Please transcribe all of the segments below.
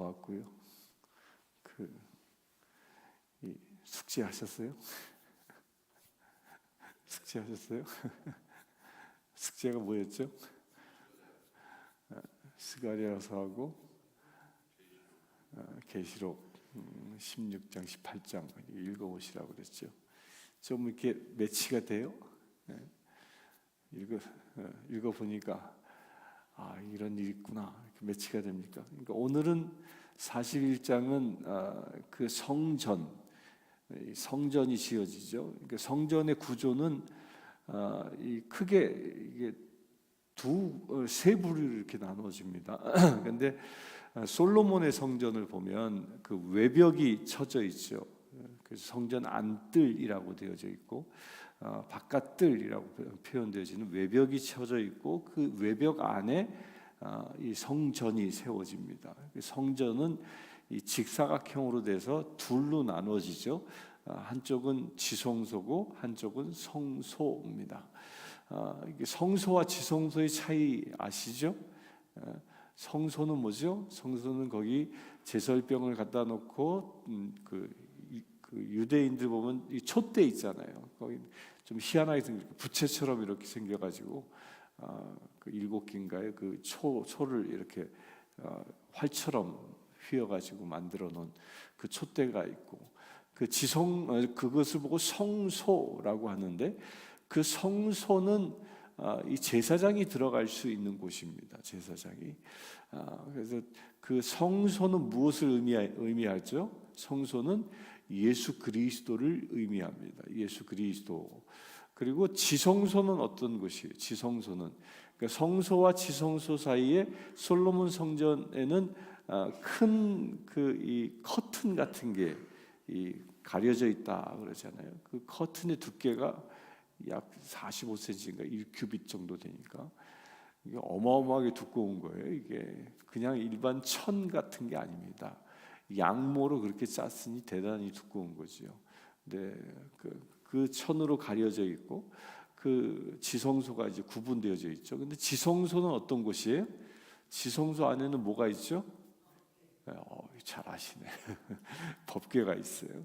같고요. 숙제하셨어요? 숙제하셨어요? 숙제가 뭐였죠? 스가랴서하고 계시록 16장, 18장 읽어보시라고 그랬죠. 좀 이렇게 매치가 돼요. 읽어보니까 이런 일이 있구나, 이렇게 매치가 됩니까? 그러니까 오늘은 41장은 그 성전이 지어지죠. 그러니까 성전의 구조는 크게 이게 세 부류로 이렇게 나눠집니다. 그런데 솔로몬의 성전을 보면 그 외벽이 쳐져 있죠. 그래서 성전 안뜰이라고 되어져 있고 바깥뜰이라고 표현되어지는 외벽이 쳐져 있고 그 외벽 안에 이 성전이 세워집니다. 성전은 이 직사각형으로 돼서 둘로 나눠지죠. 한쪽은 지성소고 한쪽은 성소입니다. 이게 성소와 지성소의 차이 아시죠? 성소는 뭐죠? 성소는 거기 제설병을 갖다 놓고 그 유대인들 보면 이 촛대 있잖아요. 거기 좀 희한하게 생긴 부채처럼 이렇게 생겨가지고 그 7개인가요? 그 초를 이렇게 활처럼 휘어가지고 만들어 놓은 그 촛대가 있고 그것을 보고 성소라고 하는데 그 성소는 이 제사장이 들어갈 수 있는 곳입니다. 제사장이. 그래서 그 성소는 무엇을 의미하죠? 성소는 예수 그리스도를 의미합니다. 예수 그리스도. 그리고 지성소는 어떤 곳이에요? 지성소는 그러니까 성소와 지성소 사이에 솔로몬 성전에는 큰 이 커튼 같은 게 가려져 있다 그러잖아요. 그 커튼의 두께가 약 45cm인가 1큐빗 정도 되니까 이게 어마어마하게 두꺼운 거예요. 이게 그냥 일반 천 같은 게 아닙니다. 양모로 그렇게 짰으니 대단히 두꺼운 거죠. 근데 그 천으로 가려져 있고 그 지성소가 이제 구분되어져 있죠. 근데 지성소는 어떤 곳이에요? 지성소 안에는 뭐가 있죠? 잘 아시네. 법궤가 있어요.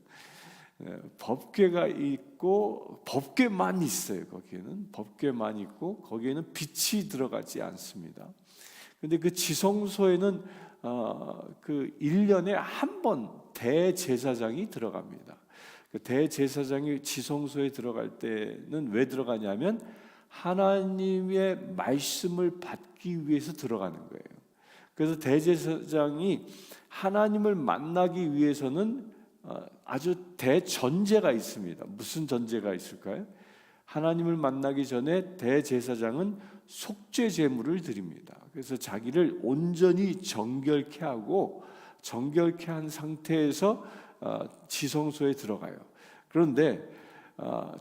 법궤가 있고 법궤만 있어요. 거기에는 법궤만 있고 거기에는 빛이 들어가지 않습니다. 그런데 그 지성소에는 그 1년에 한 번 대제사장이 들어갑니다. 그 대제사장이 지성소에 들어갈 때는 왜 들어가냐면 하나님의 말씀을 받기 위해서 들어가는 거예요. 그래서 대제사장이 하나님을 만나기 위해서는 아주 대전제가 있습니다. 무슨 전제가 있을까요? 하나님을 만나기 전에 대제사장은 속죄 제물을 드립니다. 그래서 자기를 온전히 정결케 하고 정결케 한 상태에서 지성소에 들어가요. 그런데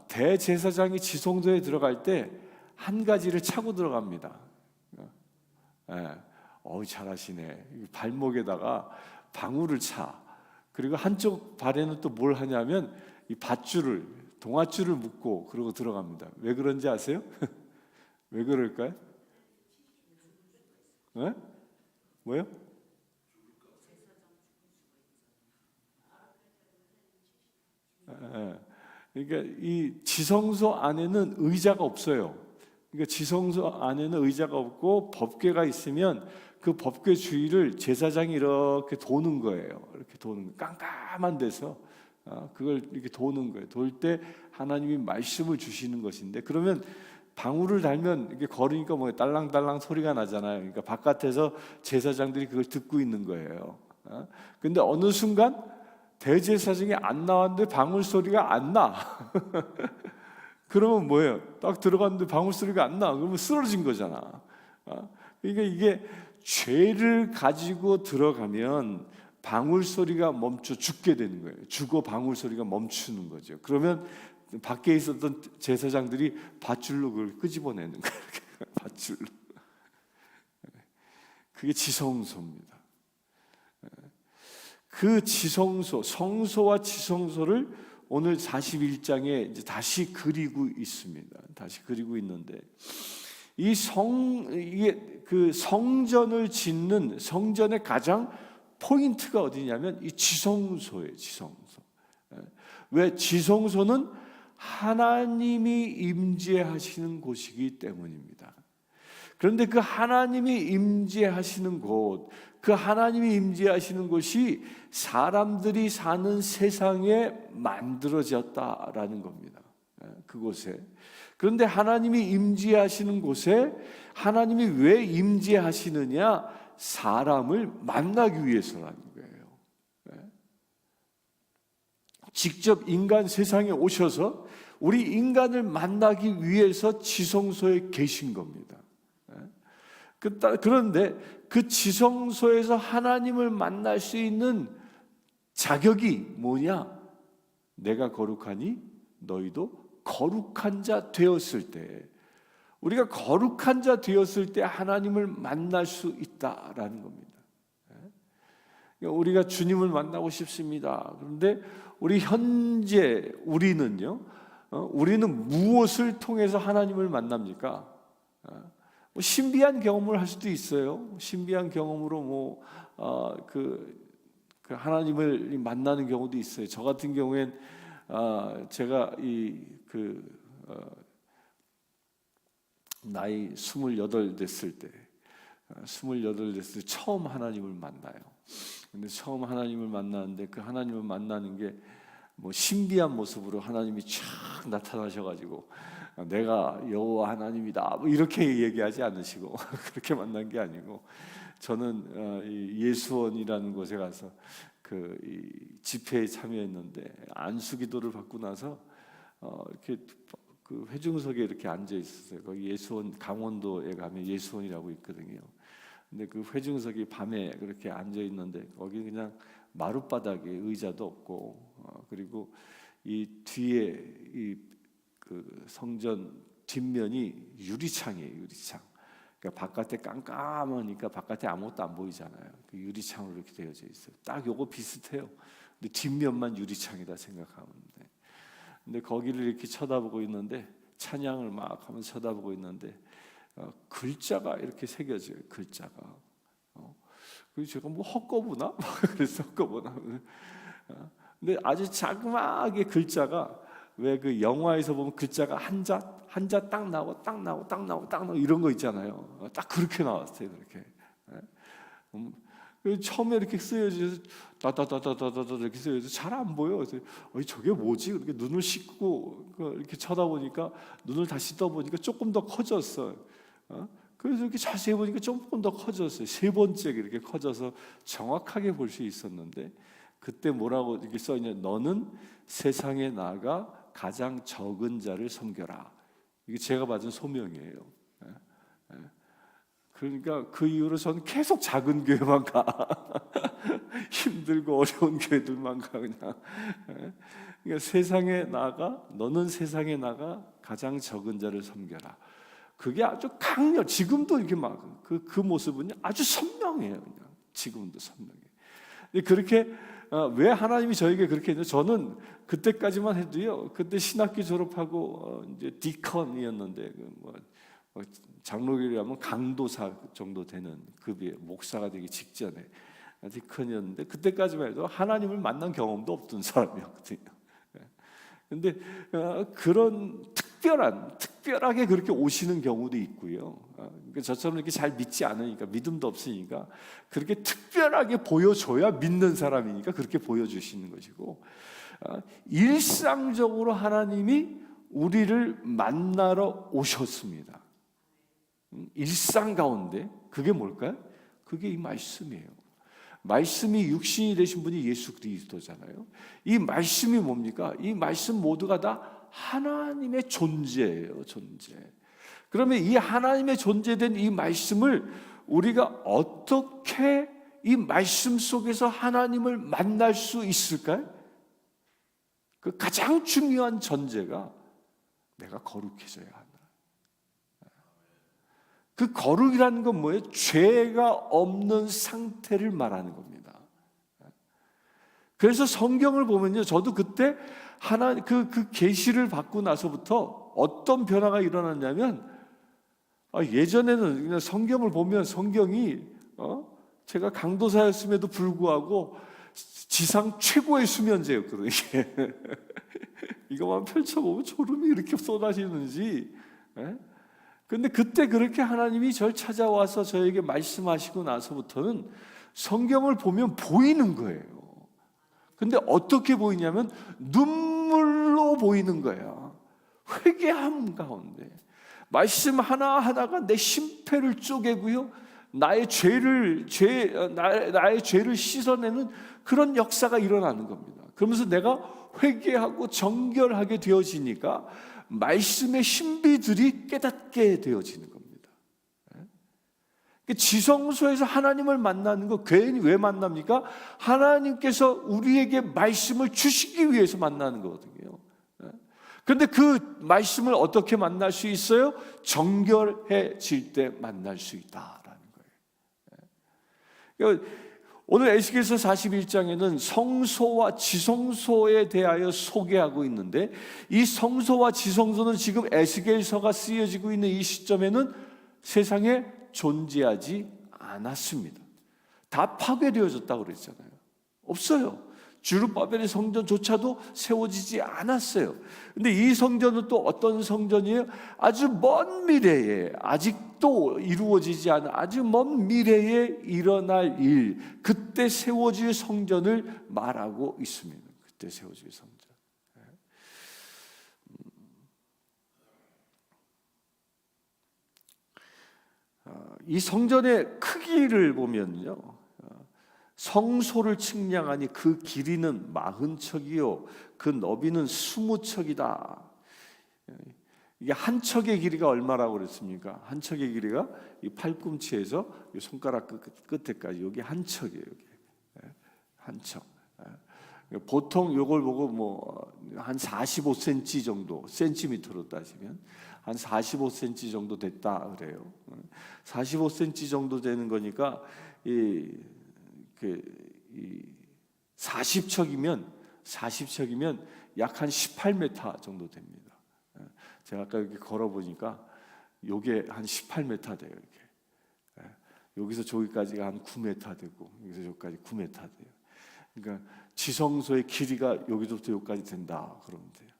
대제사장이 지성소에 들어갈 때 한 가지를 차고 들어갑니다. 잘하시네. 발목에다가 방울을 차. 그리고 한쪽 발에는 또 뭘 하냐면 이 밧줄을 동아줄을 묶고 그러고 들어갑니다. 왜 그런지 아세요? 왜 그럴까요? 네? 뭐요? 그러니까 이 지성소 안에는 의자가 없어요. 그러니까 지성소 안에는 의자가 없고 법궤가 있으면 그 법궤 주위를 제사장이 이렇게 도는 거예요. 이렇게 도는 깜깜한 데서 그걸 이렇게 도는 거예요. 돌 때 하나님이 말씀을 주시는 것인데 그러면 방울을 달면 이게 걸으니까 뭐 딸랑딸랑 소리가 나잖아요. 그러니까 바깥에서 제사장들이 그걸 듣고 있는 거예요. 근데 어느 순간 대제사장이 안 나왔는데 방울 소리가 안 나. 그러면 뭐예요? 딱 들어갔는데 방울 소리가 안 나. 그러면 쓰러진 거잖아. 그러니까 이게 죄를 가지고 들어가면 방울 소리가 멈춰 죽게 되는 거예요. 죽어 방울 소리가 멈추는 거죠. 그러면 밖에 있었던 제사장들이 밧줄로 그걸 끄집어내는 거예요. 밧줄로. 그게 지성소입니다. 그 지성소, 성소와 지성소를 오늘 41장에 이제 다시 그리고 있습니다. 다시 그리고 있는데 이게 그 성전을 짓는 성전의 가장 포인트가 어디냐면 이 지성소예요. 지성소. 왜? 지성소는 하나님이 임재하시는 곳이기 때문입니다. 그런데 그 하나님이 임재하시는 곳, 그 하나님이 임재하시는 곳이 사람들이 사는 세상에 만들어졌다라는 겁니다. 그곳에. 그런데 하나님이 임재하시는 곳에 하나님이 왜 임재하시느냐? 사람을 만나기 위해서라는 거예요. 직접 인간 세상에 오셔서 우리 인간을 만나기 위해서 지성소에 계신 겁니다. 그런데 그 지성소에서 하나님을 만날 수 있는 자격이 뭐냐? 내가 거룩하니 너희도 거룩한 자 되었을 때, 우리가 거룩한 자 되었을 때 하나님을 만날 수 있다라는 겁니다. 우리가 주님을 만나고 싶습니다. 그런데 우리 현재 우리는요, 우리는 무엇을 통해서 하나님을 만납니까? 신비한 경험을 할 수도 있어요. 신비한 경험으로 그 하나님을 만나는 경우도 있어요. 저 같은 경우엔 제가 나이 28 됐을 때 처음 하나님을 만나요. 근데 처음 하나님을 만나는데 그 하나님을 만나는 게 뭐 신비한 모습으로 하나님이 쫙 나타나셔가지고 내가 여호와 하나님이다 뭐 이렇게 얘기하지 않으시고 그렇게 만난 게 아니고, 저는 예수원이라는 곳에 가서 이 집회에 참여했는데 안수기도를 받고 나서 이렇게 그 회중석에 이렇게 앉아 있었어요. 거기 예수원, 강원도에 가면 예수원이라고 있거든요. 근데 그 회중석이 밤에 그렇게 앉아 있는데 거기 그냥 마룻바닥에 의자도 없고, 그리고 이 뒤에 그 성전 뒷면이 유리창이에요. 유리창. 그러니까 바깥에 깜깜하니까 바깥에 아무것도 안 보이잖아요. 그 유리창으로 이렇게 되어져 있어요. 딱 요거 비슷해요. 근데 뒷면만 유리창이다 생각하면 돼. 근데 거기를 이렇게 쳐다보고 있는데, 찬양을 막 하면서 쳐다보고 있는데 글자가 이렇게 새겨져요. 글자가. 그래서 제가 뭐 헛거부나? 그래서 헛거부나. 근데 아주 자그마하게 글자가, 왜 그 영화에서 보면 글자가 한자 딱 나오고 이런 거 있잖아요. 딱 그렇게 나왔어요. 그렇게. 처음에 이렇게 쓰여져서 따따따따따따 이렇게 쓰여져서 잘 안 보여. 그래서 저게 뭐지? 이렇게 눈을 씻고 이렇게 쳐다보니까, 눈을 다시 떠보니까 조금 더 커졌어요. 그래서 이렇게 자세히 보니까 조금 더 커졌어요. 세 번째 이렇게 커져서 정확하게 볼 수 있었는데, 그때 뭐라고 이렇게 써 있냐? 너는 세상에 나아가 가장 적은 자를 섬겨라. 이게 제가 받은 소명이에요. 그러니까 그 이후로 저는 계속 작은 교회만 가. 힘들고 어려운 교회들만 가 그냥. 그러니까 세상에 나가, 너는 세상에 나가 가장 적은 자를 섬겨라. 그게 아주 지금도 이렇게 막 그 모습은 아주 선명해요. 그냥 지금도 선명해. 그렇게 왜 하나님이 저에게 그렇게 했냐? 저는 그때까지만 해도요. 그때 신학교 졸업하고 이제 디컨이었는데 장로교라면 강도사 정도 되는 급의 목사가 되기 직전에 디컨이었는데, 그때까지만 해도 하나님을 만난 경험도 없던 사람이었거든요. 그런데 그런 특별하게 그렇게 오시는 경우도 있고요. 그러니까 저처럼 이렇게 잘 믿지 않으니까, 믿음도 없으니까 그렇게 특별하게 보여줘야 믿는 사람이니까 그렇게 보여주시는 것이고, 일상적으로 하나님이 우리를 만나러 오셨습니다. 일상 가운데. 그게 뭘까요? 그게 이 말씀이에요. 말씀이 육신이 되신 분이 예수 그리스도잖아요. 이 말씀이 뭡니까? 이 말씀 모두가 다 하나님의 존재예요. 존재. 그러면 이 하나님의 존재된 이 말씀을 우리가 어떻게 이 말씀 속에서 하나님을 만날 수 있을까요? 그 가장 중요한 전제가 내가 거룩해져야 한다. 그 거룩이라는 건 뭐예요? 죄가 없는 상태를 말하는 겁니다. 그래서 성경을 보면요, 저도 그때 그 계시를 받고 나서부터 어떤 변화가 일어났냐면, 예전에는 그냥 성경을 보면 성경이 제가 강도사였음에도 불구하고 지상 최고의 수면제였거든요. 이게. 이거만 펼쳐보면 졸음이 이렇게 쏟아지는지. 근데 그때 그렇게 하나님이 저를 찾아와서 저에게 말씀하시고 나서부터는 성경을 보면 보이는 거예요. 근데 어떻게 보이냐면 눈물로 보이는 거야. 회개함 가운데 말씀 하나하나가 내 심폐를 쪼개고요, 나의 죄를 씻어내는 그런 역사가 일어나는 겁니다. 그러면서 내가 회개하고 정결하게 되어지니까 말씀의 신비들이 깨닫게 되어지는 겁니다. 지성소에서 하나님을 만나는 거 괜히 왜 만납니까? 하나님께서 우리에게 말씀을 주시기 위해서 만나는 거거든요. 그런데 그 말씀을 어떻게 만날 수 있어요? 정결해질 때 만날 수 있다라는 거예요. 오늘 에스겔서 41장에는 성소와 지성소에 대하여 소개하고 있는데, 이 성소와 지성소는 지금 에스겔서가 쓰여지고 있는 이 시점에는 세상에 존재하지 않았습니다. 다 파괴되어졌다고 그랬잖아요. 없어요. 주룹바벨의 성전조차도 세워지지 않았어요. 근데 이 성전은 또 어떤 성전이에요? 아주 먼 미래에, 아직도 이루어지지 않은 아주 먼 미래에 일어날 일, 그때 세워질 성전을 말하고 있습니다. 그때 세워질 성전. 이 성전의 크기를 보면요, 성소를 측량하니 그 길이는 40척이요 그 너비는 20척이다. 이게 한 척의 길이가 얼마라고 그랬습니까? 한 척의 길이가 이 팔꿈치에서 이 손가락 끝에까지, 여기 한 척이에요. 여기 한 척. 보통 이걸 보고 뭐 한 45cm 정도, 센티미터로 따지면 한 45cm 정도 됐다 그래요. 45cm 정도 되는 거니까 이 40척이면 약 한 18m 정도 됩니다. 제가 아까 이렇게 걸어보니까 요게 한 18m 돼요. 이렇게. 여기서 저기까지가 한 9m 되고, 여기서 저기까지 9m 돼요. 그러니까 지성소의 길이가 여기서부터 여기까지 된다 그러면 돼요.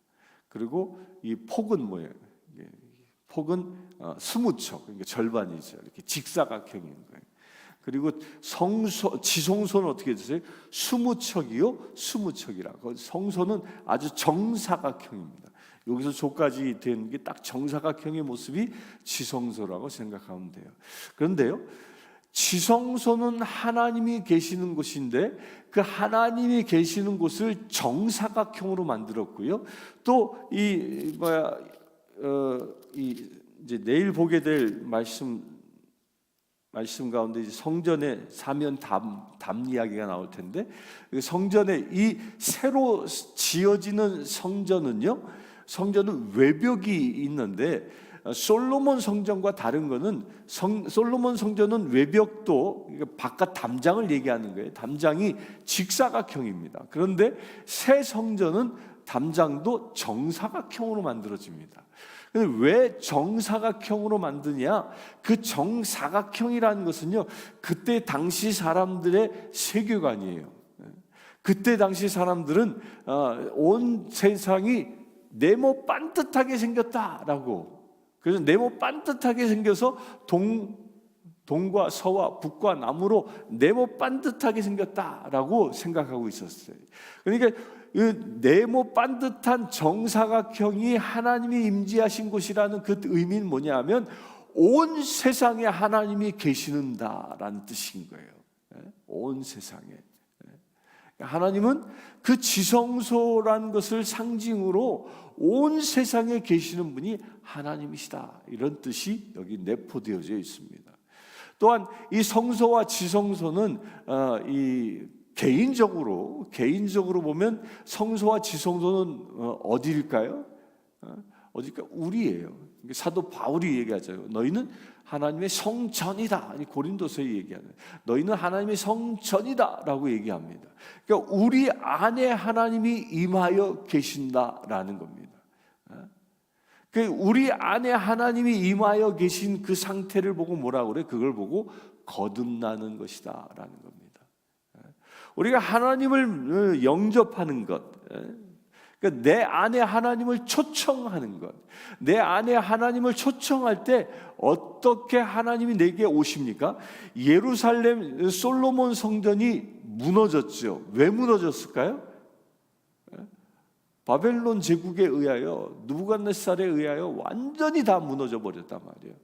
그리고 이 폭은 뭐예요? 폭은 20척, 그러니까 절반이죠. 이렇게 직사각형인 거예요. 그리고 지성소는 어떻게 되세요? 20척이요 20척이라. 성소는 아주 정사각형입니다. 여기서 저까지 되는 게 딱 정사각형의 모습이 지성소라고 생각하면 돼요. 그런데요, 지성소는 하나님이 계시는 곳인데 그 하나님이 계시는 곳을 정사각형으로 만들었고요. 또 이제 내일 보게 될 말씀 가운데 이제 성전의 사면 담 이야기가 나올 텐데, 성전의 이 새로 지어지는 성전은 외벽이 있는데, 솔로몬 성전과 다른 거는 솔로몬 성전은 외벽도 바깥 담장을 얘기하는 거예요. 담장이 직사각형입니다. 그런데 새 성전은 담장도 정사각형으로 만들어집니다. 왜 정사각형으로 만드냐? 그 정사각형이라는 것은요, 그때 당시 사람들의 세계관이에요. 그때 당시 사람들은 온 세상이 네모 반듯하게 생겼다라고. 그래서 네모 반듯하게 생겨서 동과 서와 북과 남으로 네모 반듯하게 생겼다라고 생각하고 있었어요. 그러니까 이 네모 반듯한 정사각형이 하나님이 임재하신 곳이라는 그 의미는 뭐냐면 온 세상에 하나님이 계시는다라는 뜻인 거예요. 온 세상에. 하나님은 그 지성소라는 것을 상징으로 온 세상에 계시는 분이 하나님이시다, 이런 뜻이 여기 내포되어져 있습니다. 또한 이 성소와 지성소는 개인적으로 보면 성소와 지성소는 어디일까요? 어디일까? 우리예요. 사도 바울이 얘기하죠. 너희는 하나님의 성전이다. 고린도서에 얘기하는, 너희는 하나님의 성전이다라고 얘기합니다. 그러니까 우리 안에 하나님이 임하여 계신다라는 겁니다. 우리 안에 하나님이 임하여 계신 그 상태를 보고 뭐라고 그래? 그걸 보고 거듭나는 것이다라는 겁니다. 우리가 하나님을 영접하는 것, 그러니까 내 안에 하나님을 초청하는 것, 내 안에 하나님을 초청할 때 어떻게 하나님이 내게 오십니까? 예루살렘 솔로몬 성전이 무너졌죠. 왜 무너졌을까요? 바벨론 제국에 의하여, 느부갓네살에 의하여 완전히 다 무너져 버렸단 말이에요.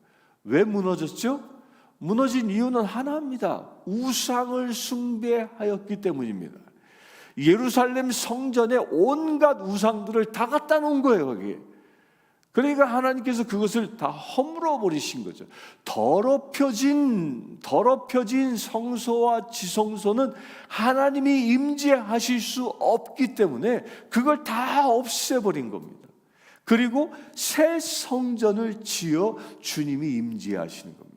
왜 무너졌죠? 무너진 이유는 하나입니다. 우상을 숭배하였기 때문입니다. 예루살렘 성전에 온갖 우상들을 다 갖다 놓은 거예요, 거기에. 그러니까 하나님께서 그것을 다 허물어 버리신 거죠. 더럽혀진 성소와 지성소는 하나님이 임재하실 수 없기 때문에 그걸 다 없애버린 겁니다. 그리고 새 성전을 지어 주님이 임재하시는 겁니다.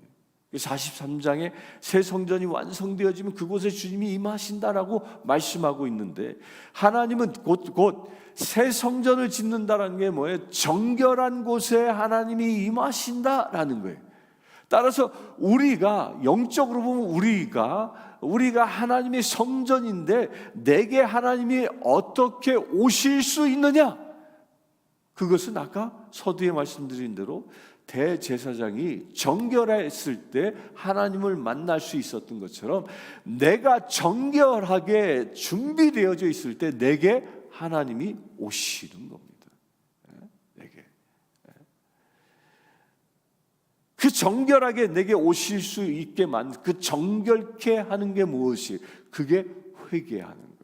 43장에 새 성전이 완성되어지면 그곳에 주님이 임하신다라고 말씀하고 있는데, 하나님은 곧 새 성전을 짓는다라는 게 뭐예요? 정결한 곳에 하나님이 임하신다라는 거예요. 따라서 우리가 영적으로 보면 우리가 하나님의 성전인데 내게 하나님이 어떻게 오실 수 있느냐? 그것은 아까 서두에 말씀드린 대로 대제사장이 정결했을 때 하나님을 만날 수 있었던 것처럼 내가 정결하게 준비되어져 있을 때 내게 하나님이 오시는 겁니다. 내게. 그 정결하게 내게 오실 수 있게 만든, 그 정결케 하는 게 무엇이? 그게 회개하는 거예요.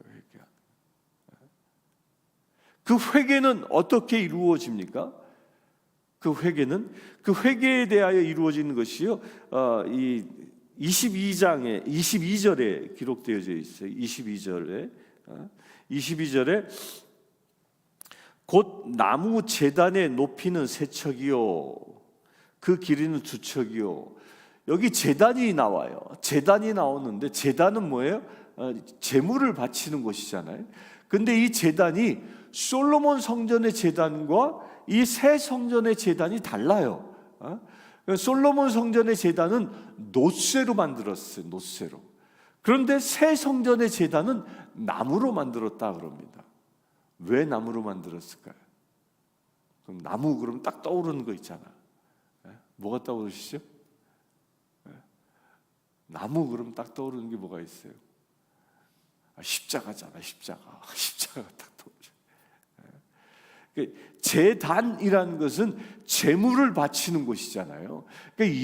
그 회개는 어떻게 이루어집니까? 그 회개에 대하여 이루어지는 것이요. 이 22절에 기록되어져 있어요. 22절에 곧 나무 제단에 높이는 세 척이요, 그 길이는 두 척이요. 여기 제단이 나와요. 제단이 나오는데 제단은 뭐예요? 제물을 바치는 곳이잖아요. 근데 이 제단이 솔로몬 성전의 제단과 이 새 성전의 제단이 달라요. 솔로몬 성전의 제단은 놋쇠로 만들었어요. 놋쇠로. 그런데 새 성전의 제단은 나무로 만들었다 그럽니다. 왜 나무로 만들었을까요? 그럼 나무 그러면 딱 떠오르는 거 있잖아. 뭐가 떠오르시죠? 나무 그러면 딱 떠오르는 게 뭐가 있어요? 십자가잖아. 십자가가 딱 떠오르죠. 제단이라는 것은 제물을 바치는 곳이잖아요. 그러니까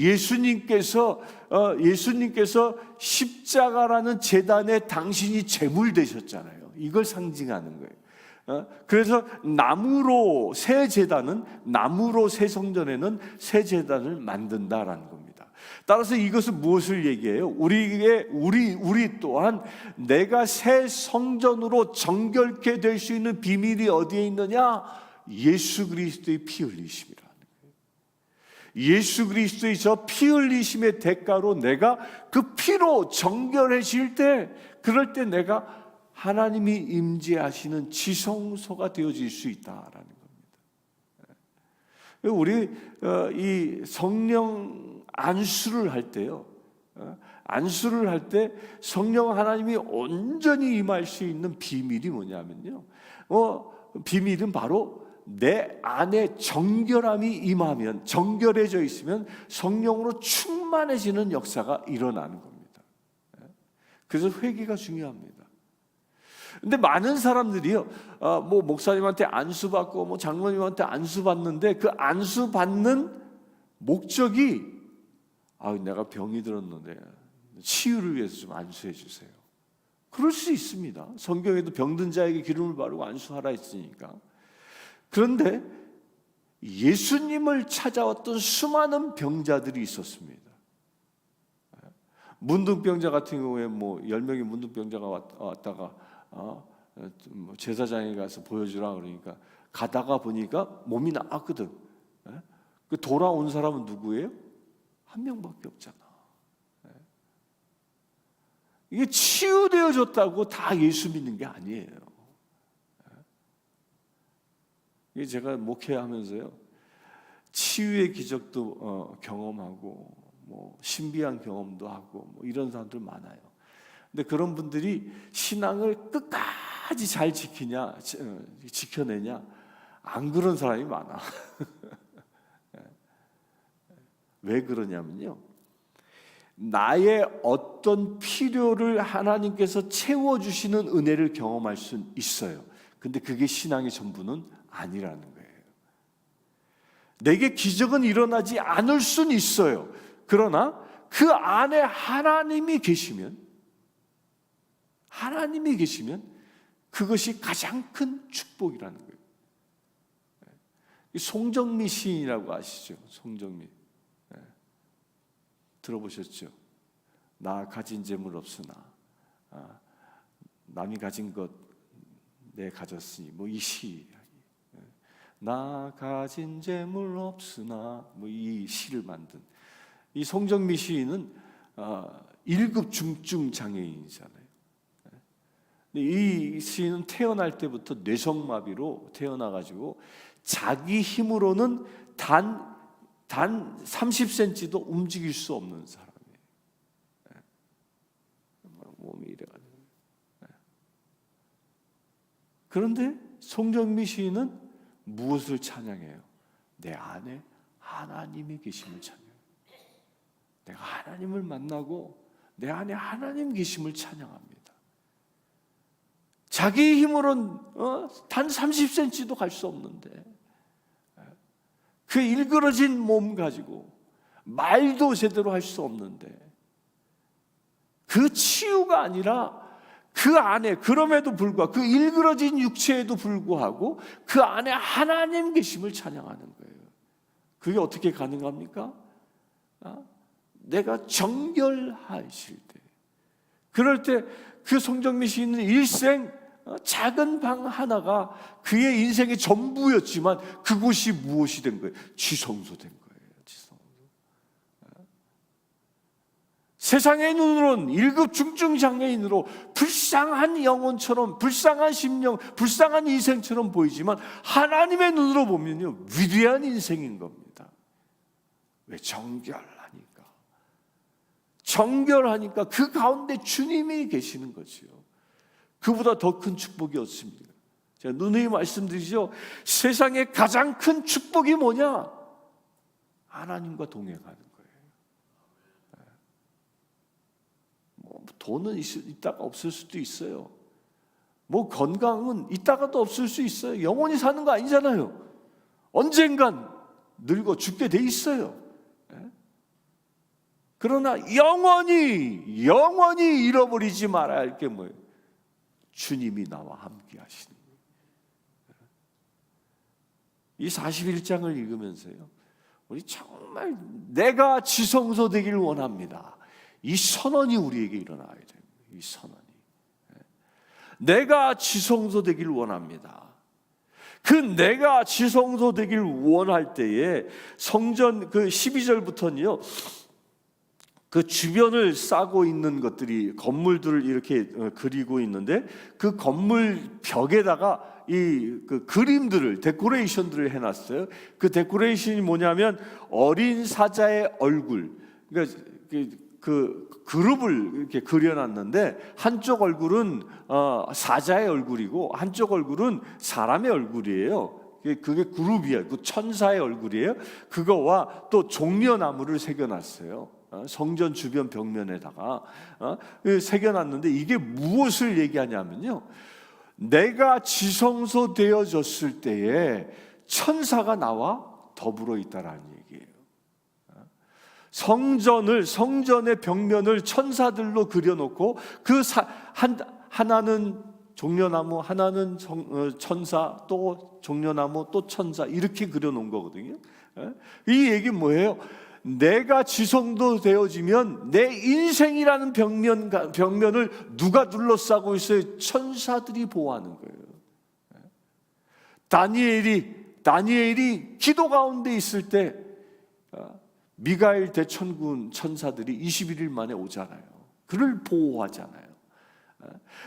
예수님께서 십자가라는 제단에 당신이 제물 되셨잖아요. 이걸 상징하는 거예요. 그래서 나무로 새 성전에는 새 제단을 만든다라는 겁니다. 따라서 이것은 무엇을 얘기해요? 우리 또한 내가 새 성전으로 정결케 될 수 있는 비밀이 어디에 있느냐? 예수 그리스도의 피 흘리심이라는 거예요. 예수 그리스도의 저 피 흘리심의 대가로 내가 그 피로 정결해질 때, 그럴 때 내가 하나님이 임재하시는 지성소가 되어질 수 있다라는 겁니다. 우리 이 성령 안수를 할 때요, 안수를 할 때 성령 하나님이 온전히 임할 수 있는 비밀이 뭐냐면요, 비밀은 바로 내 안에 정결함이 임하면, 정결해져 있으면 성령으로 충만해지는 역사가 일어나는 겁니다. 그래서 회개가 중요합니다. 근데 많은 사람들이요, 뭐 목사님한테 안수받고 뭐 장로님한테 안수받는데 그 안수받는 목적이 내가 병이 들었는데 치유를 위해서 좀 안수해 주세요. 그럴 수 있습니다. 성경에도 병든 자에게 기름을 바르고 안수하라 했으니까. 그런데 예수님을 찾아왔던 수많은 병자들이 있었습니다. 문둥병자 같은 경우에 뭐 10명의 문둥병자가 왔다가 제사장에 가서 보여주라 그러니까 가다가 보니까 몸이 나았거든. 그 돌아온 사람은 누구예요? 한 명밖에 없잖아. 이게 치유되어졌다고 다 예수 믿는 게 아니에요. 이게 제가 목회하면서요, 치유의 기적도 경험하고 뭐 신비한 경험도 하고 뭐 이런 사람들 많아요. 근데 그런 분들이 신앙을 끝까지 잘 지켜내냐? 안 그런 사람이 많아. 왜 그러냐면요, 나의 어떤 필요를 하나님께서 채워주시는 은혜를 경험할 수 있어요. 근데 그게 신앙의 전부는 아니라는 거예요. 내게 기적은 일어나지 않을 수는 있어요. 그러나 그 안에 하나님이 계시면 그것이 가장 큰 축복이라는 거예요. 송정미 시인이라고 아시죠? 송정미. 들어보셨죠? 나 가진 재물 없으나 남이 가진 것 내 가졌으니 뭐 이 시, 나 가진 재물 없으나 뭐 이 시를 만든 이 송정미 시인은 1급 중증 장애인이잖아요. 이 시인은 태어날 때부터 뇌성마비로 태어나가지고 자기 힘으로는 단 30cm도 움직일 수 없는 사람이에요. 몸이 이래가지고. 그런데 송정미 시인은 무엇을 찬양해요? 내 안에 하나님이 계심을 찬양해요. 내가 하나님을 만나고 내 안에 하나님 계심을 찬양합니다. 자기 힘으로는 단 30cm도 갈 수 없는데 그 일그러진 몸 가지고 말도 제대로 할 수 없는데 그 치유가 아니라 그 안에, 그럼에도 불구하고 그 일그러진 육체에도 불구하고 그 안에 하나님 계심을 찬양하는 거예요. 그게 어떻게 가능합니까? 내가 정결하실 때, 그럴 때 그 송정미 시인은 일생 작은 방 하나가 그의 인생의 전부였지만 그곳이 무엇이 된 거예요? 지성소된 거예요. 지성소. 세상의 눈으로는 1급 중증 장애인으로 불쌍한 영혼처럼, 불쌍한 심령, 불쌍한 인생처럼 보이지만 하나님의 눈으로 보면요, 위대한 인생인 겁니다. 왜? 정결하니까 그 가운데 주님이 계시는 거지요. 그보다 더 큰 축복이 없습니다. 제가 누누이 말씀드리죠. 세상의 가장 큰 축복이 뭐냐? 하나님과 동행하는 거예요. 뭐 돈은 있다가 없을 수도 있어요. 뭐 건강은 있다가도 없을 수 있어요. 영원히 사는 거 아니잖아요. 언젠간 늙어 죽게 돼 있어요. 그러나 영원히 잃어버리지 말아야 할 게 뭐예요? 주님이 나와 함께 하시는 거예요. 이 41장을 읽으면서요, 우리 정말 내가 지성소 되길 원합니다. 이 선언이 우리에게 일어나야 돼요. 이 선언이. 내가 지성소 되길 원합니다. 그 내가 지성소 되길 원할 때에 성전 그 12절부터는요, 그 주변을 싸고 있는 것들이 건물들을 이렇게 그리고 있는데 그 건물 벽에다가 이 그 그림들을, 데코레이션들을 해놨어요. 그 데코레이션이 뭐냐면 어린 사자의 얼굴, 그러니까 그 그룹을 이렇게 그려놨는데 한쪽 얼굴은 사자의 얼굴이고 한쪽 얼굴은 사람의 얼굴이에요. 그게 그룹이에요. 그 천사의 얼굴이에요. 그거와 또 종려나무를 새겨놨어요. 성전 주변 벽면에다가 새겨놨는데 이게 무엇을 얘기하냐면요, 내가 지성소 되어졌을 때에 천사가 나와 더불어 있다라는 얘기예요. 성전의 벽면을 천사들로 그려놓고 그 하나는 종려나무, 하나는 천사, 또 종려나무, 또 천사, 이렇게 그려놓은 거거든요. 이 얘기는 뭐예요? 내가 지성도 되어지면 내 인생이라는 벽면을 누가 둘러싸고 있어요? 천사들이 보호하는 거예요. 다니엘이 기도 가운데 있을 때 미가엘 대천군 천사들이 21일 만에 오잖아요. 그를 보호하잖아요.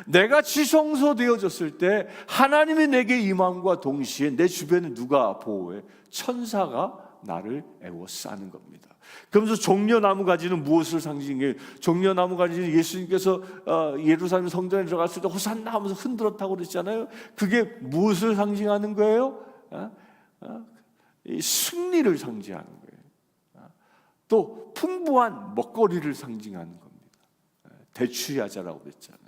내가 지성소 되어졌을 때 하나님이 내게 임함과 동시에 내 주변에 누가 보호해? 천사가 나를 애워싸는 겁니다. 그러면서 종려나무 가지는 무엇을 상징해요? 종려나무 가지는 예수님께서 예루살렘 성전에 들어갔을 때 호산나 하면서 흔들었다고 그랬잖아요. 그게 무엇을 상징하는 거예요? 이 승리를 상징하는 거예요. 또 풍부한 먹거리를 상징하는 겁니다. 대추야자라고 그랬잖아요.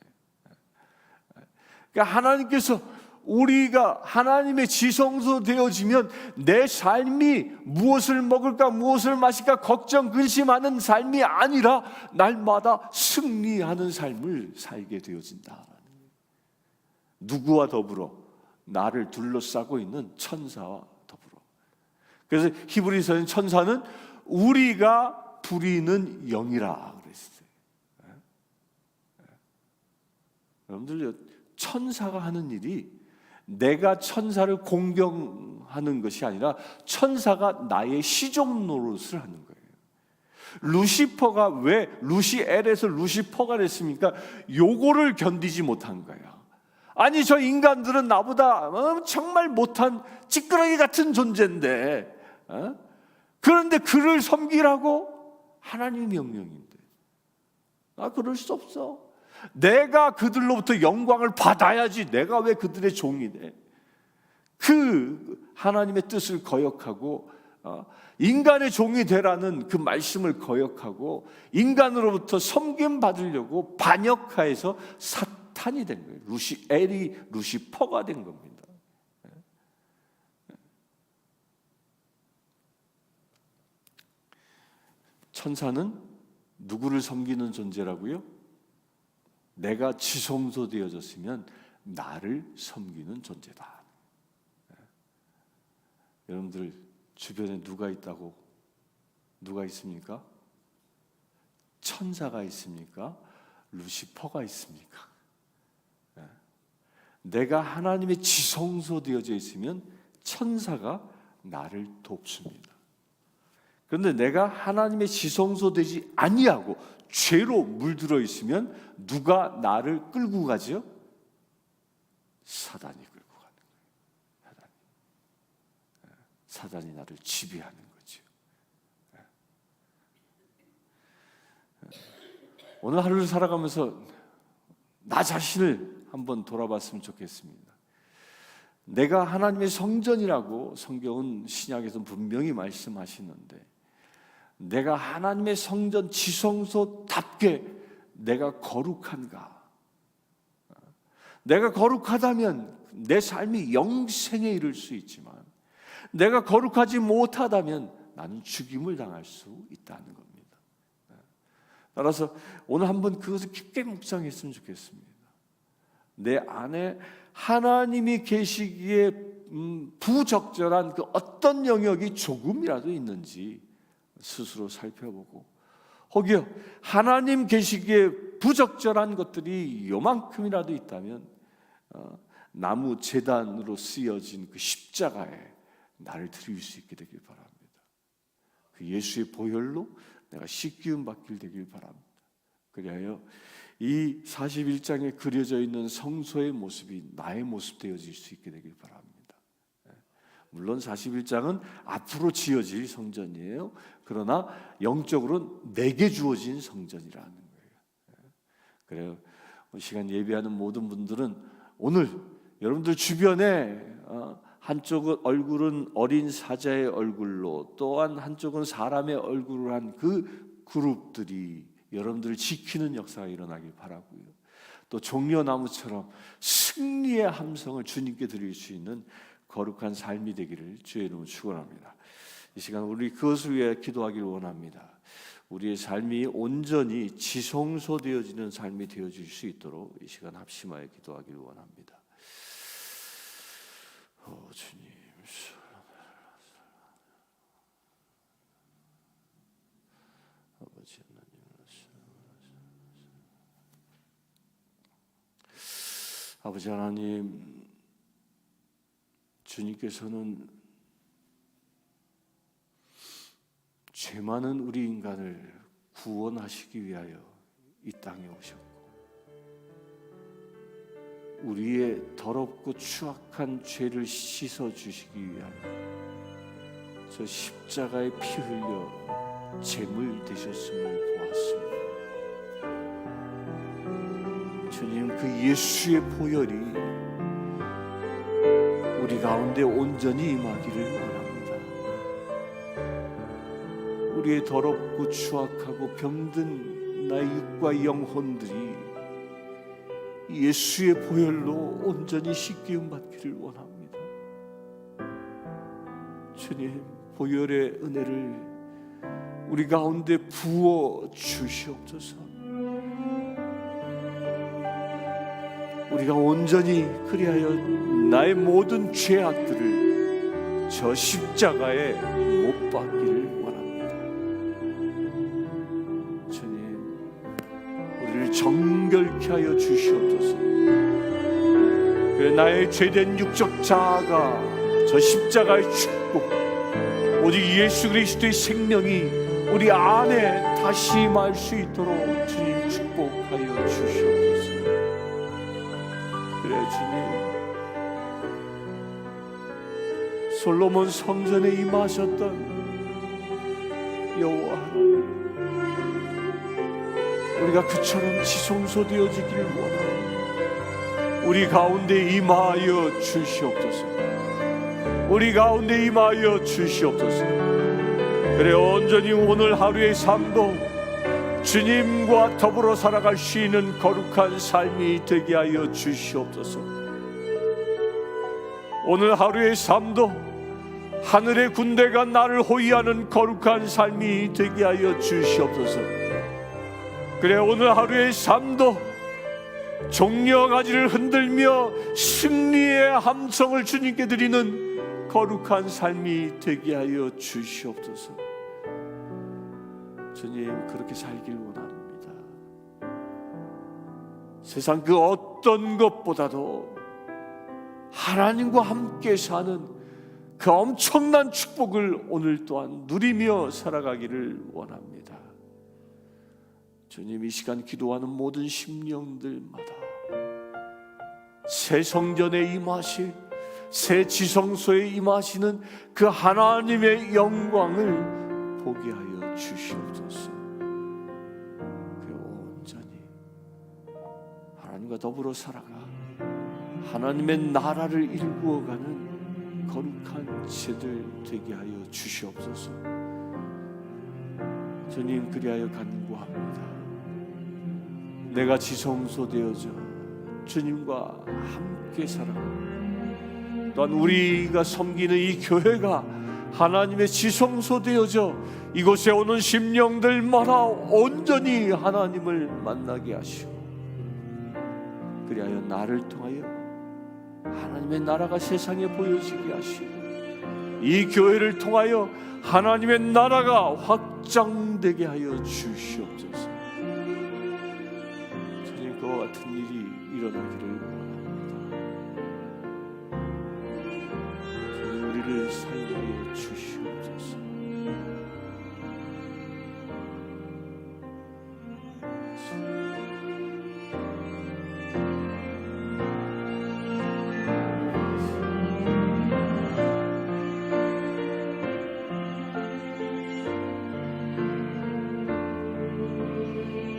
그러니까 하나님께서 우리가 하나님의 지성소 되어지면 내 삶이 무엇을 먹을까 무엇을 마실까 걱정 근심하는 삶이 아니라 날마다 승리하는 삶을 살게 되어진다. 누구와 더불어? 나를 둘러싸고 있는 천사와 더불어. 그래서 히브리서는 천사는 우리가 부리는 영이라 그랬어요. 여러분들 천사가 하는 일이 내가 천사를 공경하는 것이 아니라 천사가 나의 시종 노릇을 하는 거예요. 루시퍼가 왜 루시엘에서 루시퍼가 됐습니까? 요거를 견디지 못한 거야. 아니 저 인간들은 나보다 정말 못한 찌끄러기 같은 존재인데 그런데 그를 섬기라고 하나님 명령인데 그럴 수 없어. 내가 그들로부터 영광을 받아야지. 내가 왜 그들의 종이 돼? 그 하나님의 뜻을 거역하고 인간의 종이 되라는 그 말씀을 거역하고 인간으로부터 섬김 받으려고 반역하여서 사탄이 된 거예요. 루시엘이 루시퍼가 된 겁니다. 천사는 누구를 섬기는 존재라고요? 내가 지성소 되어졌으면 나를 섬기는 존재다. 여러분들 주변에 누가 있다고? 누가 있습니까? 천사가 있습니까? 루시퍼가 있습니까? 내가 하나님의 지성소 되어져 있으면 천사가 나를 돕습니다. 그런데 내가 하나님의 지성소 되지 아니하고 죄로 물들어 있으면 누가 나를 끌고 가죠? 사단이 끌고 가는 거예요. 사단이 나를 지배하는 거죠. 오늘 하루를 살아가면서 나 자신을 한번 돌아봤으면 좋겠습니다. 내가 하나님의 성전이라고 성경은 신약에서 분명히 말씀하시는데 내가 하나님의 성전 지성소답게 내가 거룩한가? 내가 거룩하다면 내 삶이 영생에 이를 수 있지만 내가 거룩하지 못하다면 나는 죽임을 당할 수 있다는 겁니다. 따라서 오늘 한번 그것을 깊게 묵상했으면 좋겠습니다. 내 안에 하나님이 계시기에 부적절한 그 어떤 영역이 조금이라도 있는지 스스로 살펴보고 혹여 하나님 계시기에 부적절한 것들이 요만큼이라도 있다면 나무 제단으로 쓰여진 그 십자가에 나를 드릴 수 있게 되길 바랍니다. 그 예수의 보혈로 내가 씻기움 받길 되길 바랍니다. 그리하여 이 41장에 그려져 있는 성소의 모습이 나의 모습 되어질 수 있게 되길 바랍니다. 물론 41장은 앞으로 지어질 성전이에요. 그러나 영적으로는 내게 주어진 성전이라는 거예요. 그래요. 시간 예배하는 모든 분들은 오늘 여러분들 주변에 한쪽은 얼굴은 어린 사자의 얼굴로 또한 한쪽은 사람의 얼굴을 한 그 그룹들이 여러분들을 지키는 역사가 일어나길 바라고요. 또 종려나무처럼 승리의 함성을 주님께 드릴 수 있는 거룩한 삶이 되기를 주의 이름으로 축원합니다. 이 시간 우리 그것을 위해 기도하기를 원합니다. 우리의 삶이 온전히 지성소 되어지는 삶이 되어질 수 있도록 이 시간 합심하여 기도하기를 원합니다. 주님, 아버지 하나님, 아버지 하나님, 주님께서는 죄 많은 우리 인간을 구원하시기 위하여 이 땅에 오셨고 우리의 더럽고 추악한 죄를 씻어주시기 위하여 저 십자가에 피 흘려 재물 되셨음을 보았습니다. 주님, 그 예수의 보혈이 우리 가운데 온전히 임하기를 원합니다. 우리의 더럽고 추악하고 병든 나의 육과 영혼들이 예수의 보혈로 온전히 씻기움 받기를 원합니다. 주님, 보혈의 은혜를 우리 가운데 부어 주시옵소서. 우리가 온전히 그리하여 나의 모든 죄악들을 저 십자가에 못 박기를 원합니다. 주님, 우리를 정결케 하여 주시옵소서. 그래, 나의 죄된 육적 자아가 저 십자가의 축복, 오직 예수 그리스도의 생명이 우리 안에 다시 임할 수 있도록 주님 축복하여 주시옵소서. 그래, 주님, 솔로몬 성전에 임하셨던 여호와 하나님, 우리가 그처럼 지성소되어지기를 원합니다. 우리 가운데 임하여 주시옵소서. 우리 가운데 임하여 주시옵소서. 그래, 온전히 오늘 하루의 삶도 주님과 더불어 살아갈 수 있는 거룩한 삶이 되게 하여 주시옵소서. 오늘 하루의 삶도 하늘의 군대가 나를 호위하는 거룩한 삶이 되게 하여 주시옵소서. 그래, 오늘 하루의 삶도 종려가지를 흔들며 승리의 함성을 주님께 드리는 거룩한 삶이 되게 하여 주시옵소서. 주님, 그렇게 살길 원합니다. 세상 그 어떤 것보다도 하나님과 함께 사는 그 엄청난 축복을 오늘 또한 누리며 살아가기를 원합니다. 주님, 이 시간 기도하는 모든 심령들마다 새 성전에 임하실, 새 지성소에 임하시는 그 하나님의 영광을 보게 하여 주시옵소서. 그 온전히 하나님과 더불어 살아가 하나님의 나라를 일구어가는 거룩한 제들 되게 하여 주시옵소서. 주님, 그리하여 간구합니다. 내가 지성소 되어져 주님과 함께 살아가고, 또한 우리가 섬기는 이 교회가 하나님의 지성소 되어져 이곳에 오는 심령들마다 온전히 하나님을 만나게 하시고, 그리하여 나를 통하여 하나님의 나라가 세상에 보여지게 하시고, 이 교회를 통하여 하나님의 나라가 확장되게 하여 주시옵소서. 주님, 그와 같은 일이 일어나기를 원합니다. 주님, 우리를 사용하여 주시옵소서.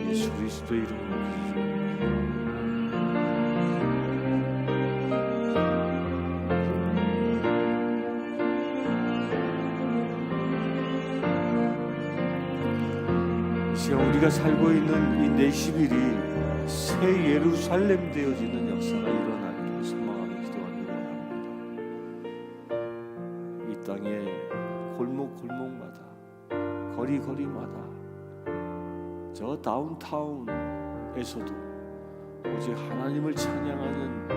예수 그리스도의 이름으로 지금 우리가 살고 있는 이 내시빌이 새 예루살렘 되어지는 역사가 일어나기를 소망하며 기도하기 원합니다. 이 땅의 골목골목마다, 거리거리마다, 저 다운타운에서도 오직 하나님을 찬양하는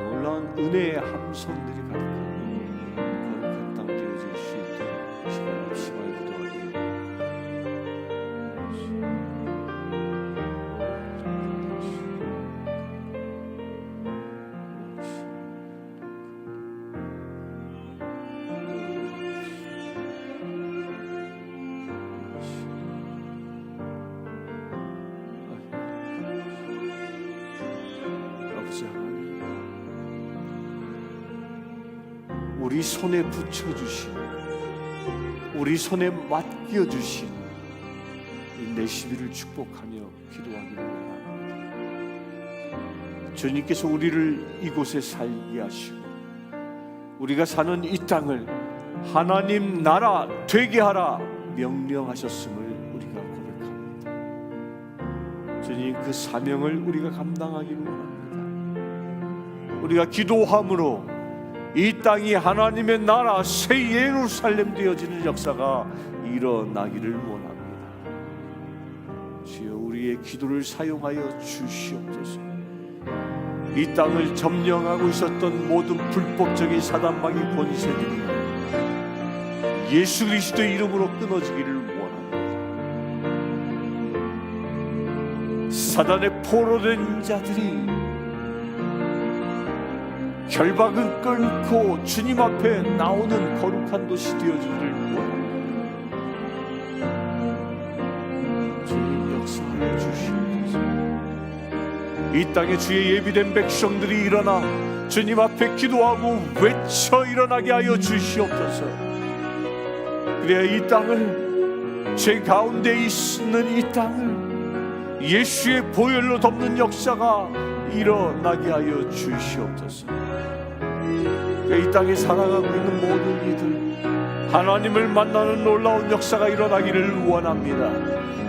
놀라운 은혜의 함성들이 가득하고 거룩한 땅 되어질 수 있도록 시간 없이 기도하기 우리 손에 붙여주신, 우리 손에 맡겨주신 내시비를 축복하며 기도하기를 원합니다. 주님께서 우리를 이곳에 살게 하시고 우리가 사는 이 땅을 하나님 나라 되게 하라 명령하셨음을 우리가 고백합니다. 주님, 그 사명을 우리가 감당하기를 원합니다. 우리가 기도함으로 이 땅이 하나님의 나라 새 예루살렘 되어지는 역사가 일어나기를 원합니다. 주여, 우리의 기도를 사용하여 주시옵소서. 이 땅을 점령하고 있었던 모든 불법적인 사단마귀 권세들이 예수 그리스도의 이름으로 끊어지기를 원합니다. 사단의 포로된 자들이 결박을 끊고 주님 앞에 나오는 거룩한 도시 되어지기를 원합니다. 주님, 역사하여 주시옵소서. 이 땅에 주의 예비된 백성들이 일어나 주님 앞에 기도하고 외쳐 일어나게 하여 주시옵소서. 그래야 이 땅을, 죄 가운데 있는 이 땅을 예수의 보혈로 덮는 역사가 일어나게 하여 주시옵소서. 이 땅에 살아가고 있는 모든 이들, 하나님을 만나는 놀라운 역사가 일어나기를 원합니다.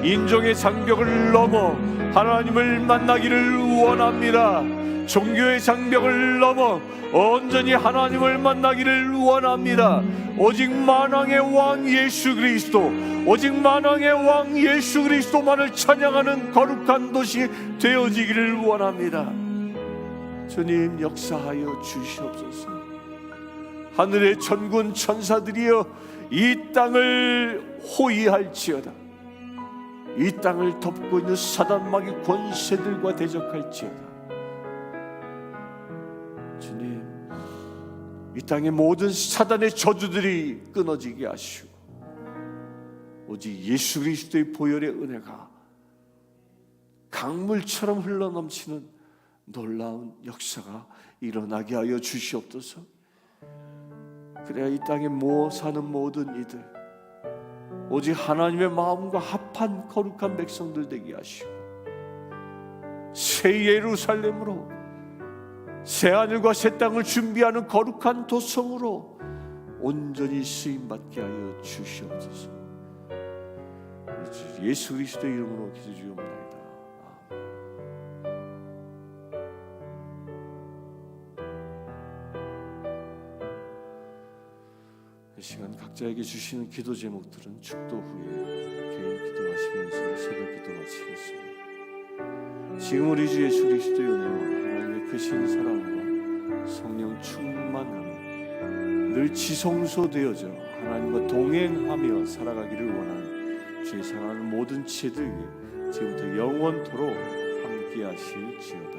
인종의 장벽을 넘어 하나님을 만나기를 원합니다. 종교의 장벽을 넘어 온전히 하나님을 만나기를 원합니다. 오직 만왕의 왕 예수 그리스도, 오직 만왕의 왕 예수 그리스도만을 찬양하는 거룩한 도시 되어지기를 원합니다. 주님, 역사하여 주시옵소서. 하늘의 천군 천사들이여 이 땅을 호위할지어다. 이 땅을 덮고 있는 사단마귀 권세들과 대적할지어다. 주님, 이 땅의 모든 사단의 저주들이 끊어지게 하시고 오직 예수 그리스도의 보혈의 은혜가 강물처럼 흘러넘치는 놀라운 역사가 일어나게 하여 주시옵소서. 그래야 이 땅에 사는 모든 이들 오직 하나님의 마음과 합한 거룩한 백성들 되게 하시고 새 예루살렘으로, 새 하늘과 새 땅을 준비하는 거룩한 도성으로 온전히 쓰임받게 하여 주시옵소서. 예수 그리스도의 이름으로 기도드리옵나이다. 이 시간 각자에게 주시는 기도 제목들은 축도 후에 개인 기도하시면서 새벽 기도 마치겠습니다. 지금 우리 주 예수 그리스도의 은혜와 하나님의 크신 사랑과 성령 충만함 늘 지성소되어져 하나님과 동행하며 살아가기를 원하는 주의 사랑하는 모든 지체들에게 지금부터 영원토록 함께 하실지어다.